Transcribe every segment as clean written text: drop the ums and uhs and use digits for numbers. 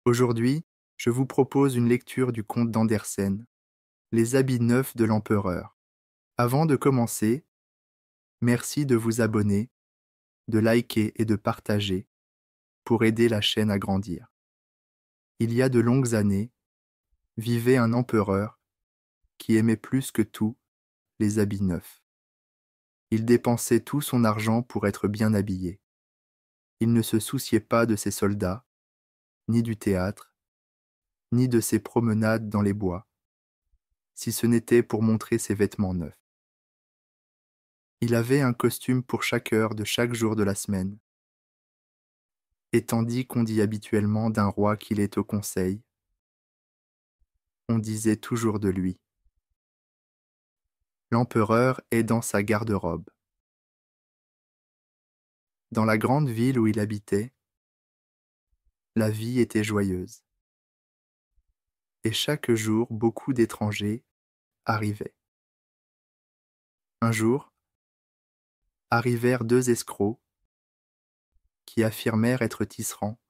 Aujourd'hui, je vous propose une lecture du conte d'Andersen, Les habits neufs de l'empereur. Avant de commencer, merci de vous abonner, de liker et de partager pour aider la chaîne à grandir. Il y a de longues années, vivait un empereur qui aimait plus que tout les habits neufs. Il dépensait tout son argent pour être bien habillé. Il ne se souciait pas de ses soldats, ni du théâtre, ni de ses promenades dans les bois, si ce n'était pour montrer ses vêtements neufs. Il avait un costume pour chaque heure de chaque jour de la semaine. Et tandis qu'on dit habituellement d'un roi qu'il est au conseil, on disait toujours de lui: l'empereur est dans sa garde-robe. Dans la grande ville où il habitait, la vie était joyeuse. Et chaque jour, beaucoup d'étrangers arrivaient. Un jour, arrivèrent deux escrocs qui affirmèrent être tisserands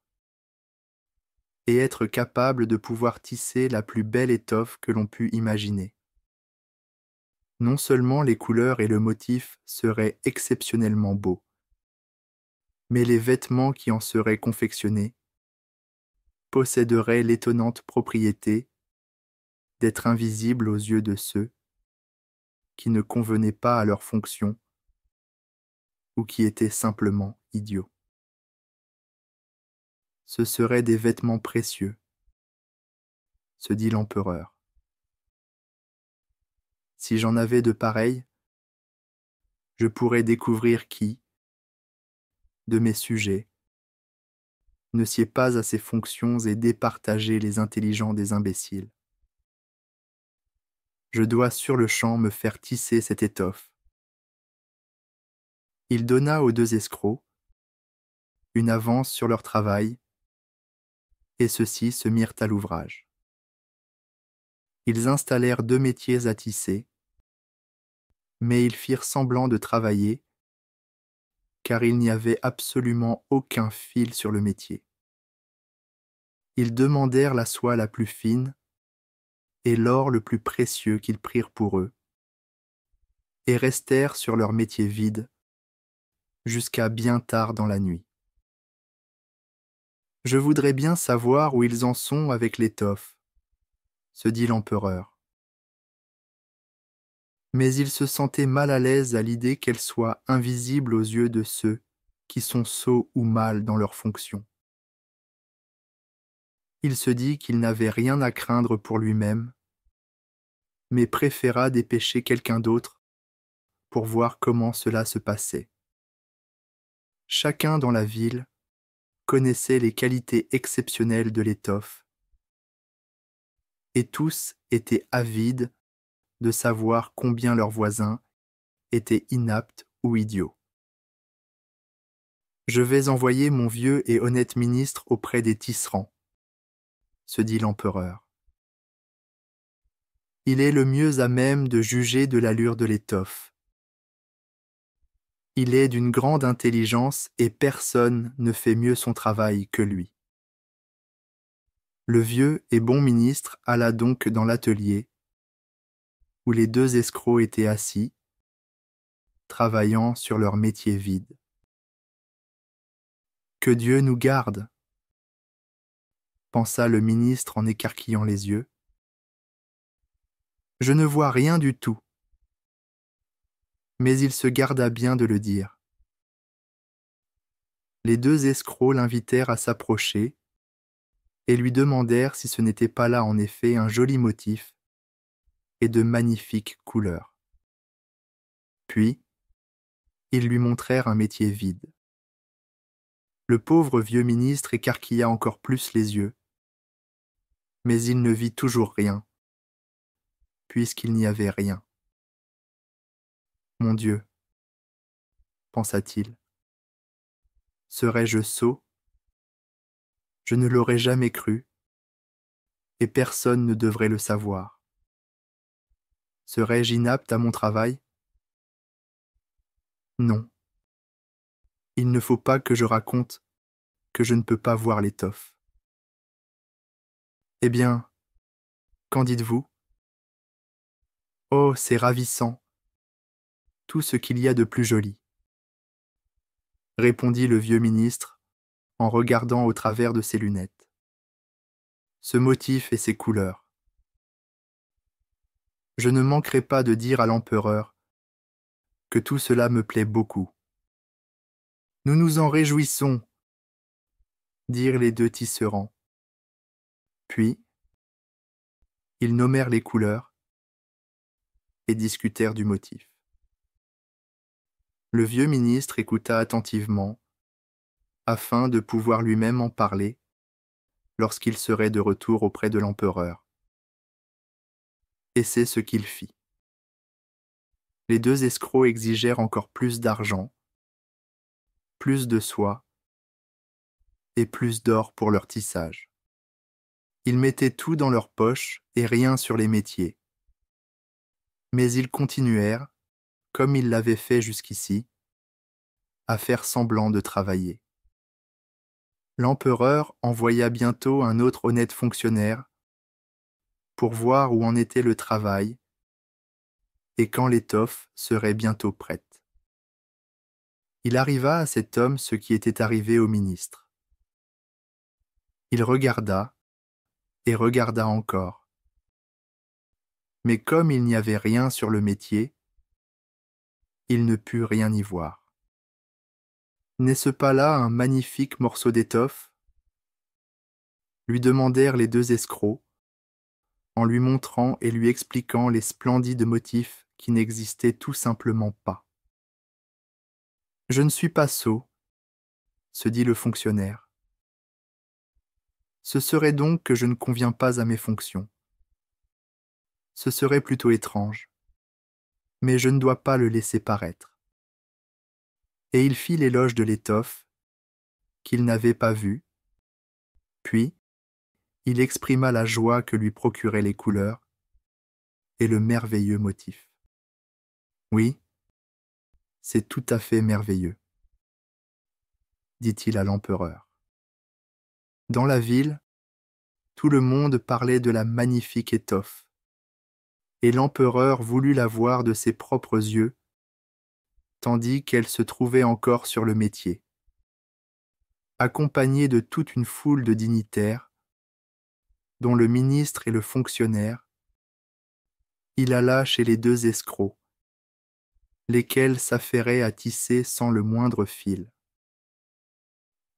et être capables de pouvoir tisser la plus belle étoffe que l'on pût imaginer. Non seulement les couleurs et le motif seraient exceptionnellement beaux, mais les vêtements qui en seraient confectionnés posséderaient l'étonnante propriété d'être invisibles aux yeux de ceux qui ne convenaient pas à leur fonction ou qui étaient simplement idiots. Ce seraient des vêtements précieux, se dit l'empereur. Si j'en avais de pareils, je pourrais découvrir qui, de mes sujets, ne sied pas à ses fonctions et départager les intelligents des imbéciles. Je dois sur-le-champ me faire tisser cette étoffe. Il donna aux deux escrocs une avance sur leur travail, et ceux-ci se mirent à l'ouvrage. Ils installèrent deux métiers à tisser, mais ils firent semblant de travailler, car il n'y avait absolument aucun fil sur le métier. Ils demandèrent la soie la plus fine et l'or le plus précieux qu'ils prirent pour eux, et restèrent sur leur métier vide jusqu'à bien tard dans la nuit. Je voudrais bien savoir où ils en sont avec l'étoffe, se dit l'empereur. Mais il se sentait mal à l'aise à l'idée qu'elle soit invisible aux yeux de ceux qui sont sots ou mal dans leurs fonctions. Il se dit qu'il n'avait rien à craindre pour lui-même, mais préféra dépêcher quelqu'un d'autre pour voir comment cela se passait. Chacun dans la ville connaissait les qualités exceptionnelles de l'étoffe, et tous étaient avides de savoir combien leurs voisins étaient inaptes ou idiots. Je vais envoyer mon vieux et honnête ministre auprès des tisserands, se dit l'empereur. Il est le mieux à même de juger de l'allure de l'étoffe. Il est d'une grande intelligence et personne ne fait mieux son travail que lui. Le vieux et bon ministre alla donc dans l'atelier où les deux escrocs étaient assis, travaillant sur leur métier vide. Que Dieu nous garde, pensa le ministre en écarquillant les yeux. Je ne vois rien du tout. Mais il se garda bien de le dire. Les deux escrocs l'invitèrent à s'approcher et lui demandèrent si ce n'était pas là en effet un joli motif et de magnifiques couleurs. Puis, ils lui montrèrent un métier vide. Le pauvre vieux ministre écarquilla encore plus les yeux, mais il ne vit toujours rien, puisqu'il n'y avait rien. Mon Dieu, pensa-t-il, serais-je sot? Je ne l'aurais jamais cru, et personne ne devrait le savoir. Serais-je inapte à mon travail? Non. Il ne faut pas que je raconte que je ne peux pas voir l'étoffe. Eh bien, qu'en dites-vous? Oh, c'est ravissant, tout ce qu'il y a de plus joli, répondit le vieux ministre en regardant au travers de ses lunettes. Ce motif et ses couleurs. Je ne manquerai pas de dire à l'empereur que tout cela me plaît beaucoup. Nous nous en réjouissons, dirent les deux tisserands. Puis, ils nommèrent les couleurs et discutèrent du motif. Le vieux ministre écouta attentivement, afin de pouvoir lui-même en parler lorsqu'il serait de retour auprès de l'empereur. Et c'est ce qu'il fit. Les deux escrocs exigèrent encore plus d'argent, plus de soie et plus d'or pour leur tissage. Ils mettaient tout dans leurs poches et rien sur les métiers. Mais ils continuèrent, comme ils l'avaient fait jusqu'ici, à faire semblant de travailler. L'empereur envoya bientôt un autre honnête fonctionnaire pour voir où en était le travail et quand l'étoffe serait bientôt prête. Il arriva à cet homme ce qui était arrivé au ministre. Il regarda et regarda encore. Mais comme il n'y avait rien sur le métier, il ne put rien y voir. N'est-ce pas là un magnifique morceau d'étoffe? Lui demandèrent les deux escrocs, en lui montrant et lui expliquant les splendides motifs qui n'existaient tout simplement pas. Je ne suis pas sot, se dit le fonctionnaire. Ce serait donc que je ne conviens pas à mes fonctions. Ce serait plutôt étrange, mais je ne dois pas le laisser paraître. Et il fit l'éloge de l'étoffe, qu'il n'avait pas vue, puis il exprima la joie que lui procuraient les couleurs et le merveilleux motif. Oui, c'est tout à fait merveilleux, dit-il à l'empereur. Dans la ville, tout le monde parlait de la magnifique étoffe, et l'empereur voulut la voir de ses propres yeux, tandis qu'elle se trouvait encore sur le métier. Accompagné de toute une foule de dignitaires, dont le ministre et le fonctionnaire, il alla chez les deux escrocs, lesquels s'affairaient à tisser sans le moindre fil.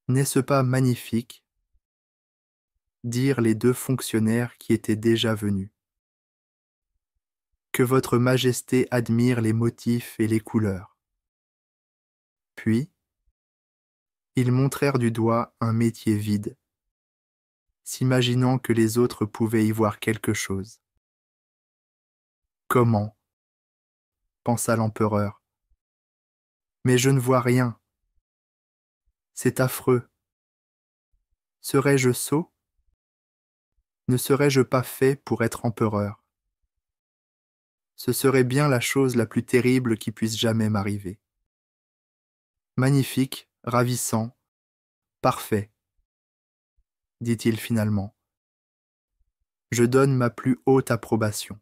N'est-ce pas magnifique? Dirent les deux fonctionnaires qui étaient déjà venus. Que votre majesté admire les motifs et les couleurs. Puis, ils montrèrent du doigt un métier vide, s'imaginant que les autres pouvaient y voir quelque chose. Comment? Pensa l'empereur. Mais je ne vois rien. C'est affreux. Serais-je sot? Ne serais-je pas fait pour être empereur? Ce serait bien la chose la plus terrible qui puisse jamais m'arriver. Magnifique, ravissant, parfait, dit-il finalement. Je donne ma plus haute approbation.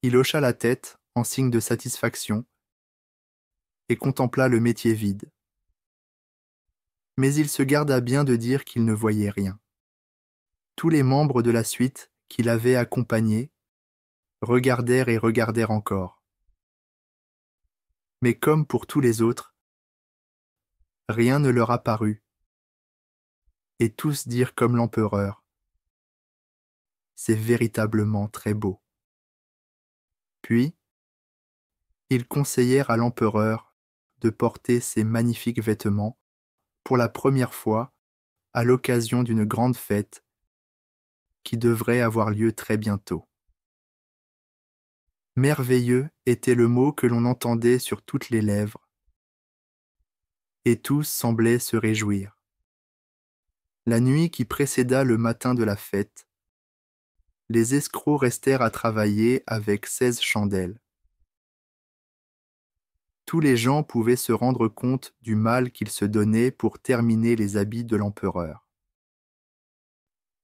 Il hocha la tête en signe de satisfaction et contempla le métier vide. Mais il se garda bien de dire qu'il ne voyait rien. Tous les membres de la suite qui l'avaient accompagné regardèrent et regardèrent encore. Mais comme pour tous les autres, rien ne leur apparut, et tous dirent comme l'empereur, « C'est véritablement très beau. » Puis, ils conseillèrent à l'empereur de porter ces magnifiques vêtements pour la première fois à l'occasion d'une grande fête qui devrait avoir lieu très bientôt. Merveilleux était le mot que l'on entendait sur toutes les lèvres, et tous semblaient se réjouir. La nuit qui précéda le matin de la fête, les escrocs restèrent à travailler avec 16 chandelles. Tous les gens pouvaient se rendre compte du mal qu'ils se donnaient pour terminer les habits de l'empereur.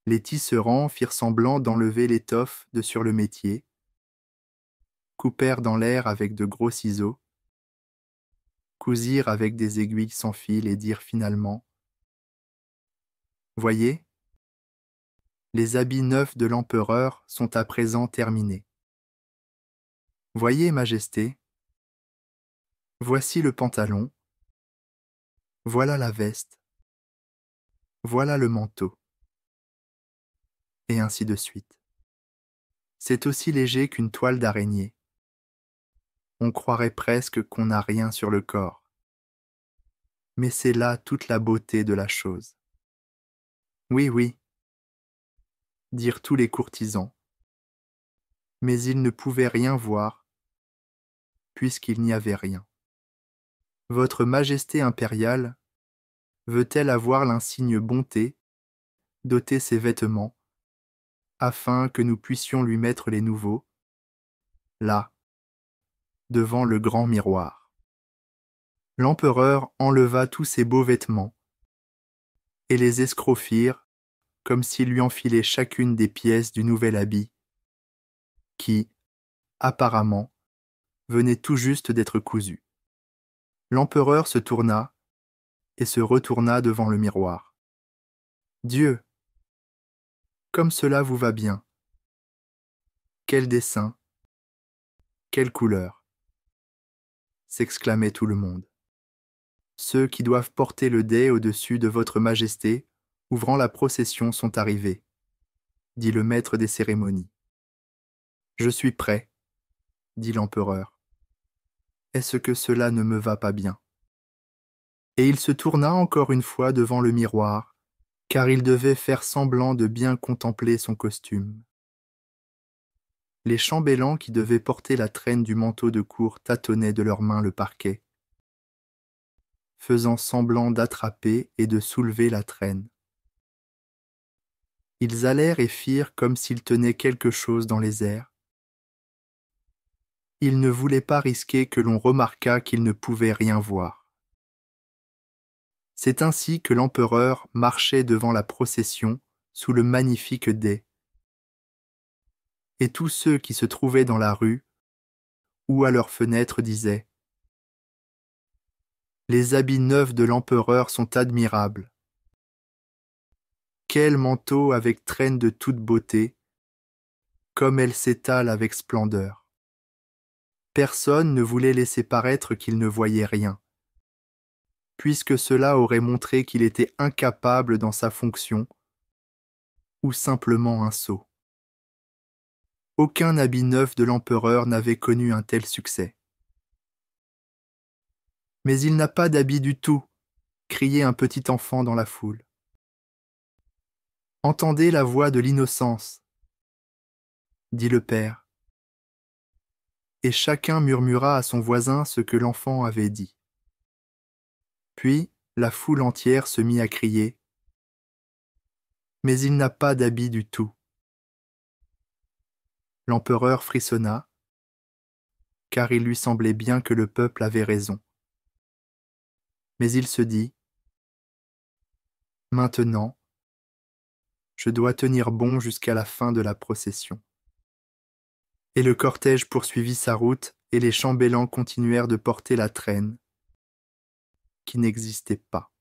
Les tisserands firent semblant d'enlever l'étoffe de sur le métier, coupèrent dans l'air avec de gros ciseaux, cousirent avec des aiguilles sans fil et dirent finalement : « Voyez, les habits neufs de l'empereur sont à présent terminés. Voyez, Majesté, voici le pantalon, voilà la veste, voilà le manteau. » Et ainsi de suite. C'est aussi léger qu'une toile d'araignée. On croirait presque qu'on n'a rien sur le corps. Mais c'est là toute la beauté de la chose. Oui, oui, dirent tous les courtisans. Mais ils ne pouvaient rien voir, puisqu'il n'y avait rien. Votre Majesté impériale veut-elle avoir l'insigne bonté d'ôter ses vêtements, afin que nous puissions lui mettre les nouveaux, là, devant le grand miroir. L'empereur enleva tous ses beaux vêtements, et les escrocs firent comme s'il lui enfilait chacune des pièces du nouvel habit, qui, apparemment, venait tout juste d'être cousu. L'empereur se tourna et se retourna devant le miroir. « Dieu, comme cela vous va bien. Quel dessin, quelle couleur !» s'exclamait tout le monde. Ceux qui doivent porter le dais au-dessus de votre Majesté, ouvrant la procession, sont arrivés, dit le maître des cérémonies. Je suis prêt, dit l'empereur. Est-ce que cela ne me va pas bien ? Et il se tourna encore une fois devant le miroir, car il devait faire semblant de bien contempler son costume. Les chambellans qui devaient porter la traîne du manteau de cour tâtonnaient de leurs mains le parquet, faisant semblant d'attraper et de soulever la traîne. Ils allèrent et firent comme s'ils tenaient quelque chose dans les airs. Ils ne voulaient pas risquer que l'on remarquât qu'ils ne pouvaient rien voir. C'est ainsi que l'empereur marchait devant la procession sous le magnifique dais. Et tous ceux qui se trouvaient dans la rue ou à leurs fenêtres disaient : « Les habits neufs de l'empereur sont admirables. Quel manteau avec traîne de toute beauté, comme elle s'étale avec splendeur. » Personne ne voulait laisser paraître qu'il ne voyait rien, puisque cela aurait montré qu'il était incapable dans sa fonction ou simplement un sot. Aucun habit neuf de l'empereur n'avait connu un tel succès. « Mais il n'a pas d'habit du tout !» criait un petit enfant dans la foule. « Entendez la voix de l'innocence !» dit le père. Et chacun murmura à son voisin ce que l'enfant avait dit. Puis la foule entière se mit à crier : « Mais il n'a pas d'habit du tout !» L'empereur frissonna, car il lui semblait bien que le peuple avait raison. Mais il se dit : « Maintenant, je dois tenir bon jusqu'à la fin de la procession. » Et le cortège poursuivit sa route et les chambellans continuèrent de porter la traîne, qui n'existait pas.